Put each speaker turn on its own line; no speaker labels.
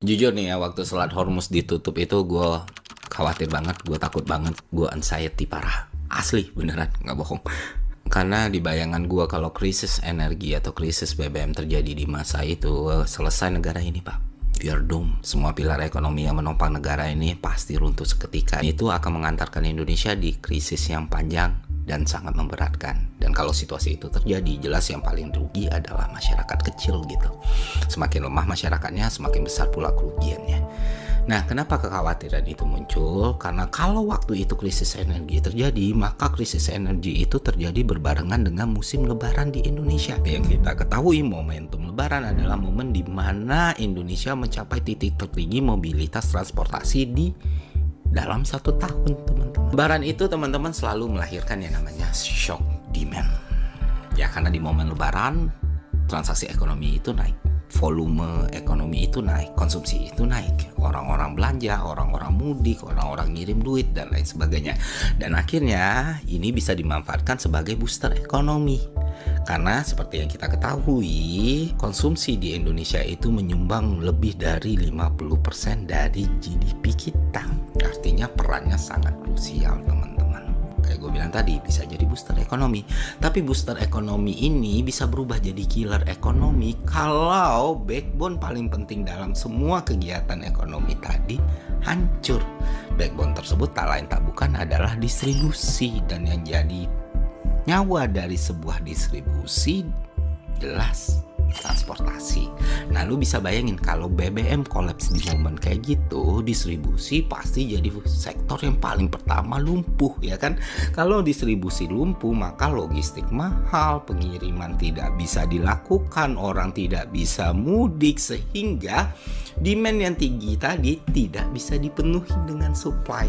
Jujur nih ya, waktu Selat Hormuz ditutup itu gue khawatir banget, gue takut banget, gue anxiety parah. Asli, beneran, nggak bohong. Karena di bayangan gue kalau krisis energi atau krisis BBM terjadi di masa itu, selesai negara ini pak. Biar doomed. Semua pilar ekonomi yang menopang negara ini pasti runtuh seketika. Itu akan mengantarkan Indonesia di krisis yang panjang dan sangat memberatkan. Dan kalau situasi itu terjadi, jelas yang paling rugi adalah masyarakat kecil gitu. Semakin lemah masyarakatnya, semakin besar pula kerugiannya. Nah, kenapa kekhawatiran itu muncul? Karena kalau waktu itu krisis energi terjadi, maka krisis energi itu terjadi berbarengan dengan musim lebaran di Indonesia. Yang kita ketahui, momentum lebaran adalah momen di mana Indonesia mencapai titik tertinggi mobilitas transportasi di dalam 1 tahun, teman-teman. Lebaran itu, teman-teman, selalu melahirkan yang namanya shock demand. Ya, karena di momen lebaran, transaksi ekonomi itu naik. Volume ekonomi itu naik, konsumsi itu naik, orang-orang belanja, orang-orang mudik, orang-orang ngirim duit dan lain sebagainya. Dan akhirnya ini bisa dimanfaatkan sebagai booster ekonomi. Karena seperti yang kita ketahui, konsumsi di Indonesia itu menyumbang lebih dari 50% dari GDP kita. Artinya perannya sangat krusial, teman-teman. Kayak gue bilang tadi, bisa jadi booster ekonomi. Tapi booster ekonomi ini bisa berubah jadi killer ekonomi kalau backbone paling penting dalam semua kegiatan ekonomi tadi hancur. Backbone tersebut tak lain tak bukan adalah distribusi. Dan yang jadi nyawa dari sebuah distribusi jelas transportasi. Nah, lu bisa bayangin kalau BBM kolaps di momen kayak gitu, distribusi pasti jadi sektor yang paling pertama lumpuh, ya kan? Kalau distribusi lumpuh, maka logistik mahal, pengiriman tidak bisa dilakukan, orang tidak bisa mudik, sehingga demand yang tinggi tadi tidak bisa dipenuhi dengan supply.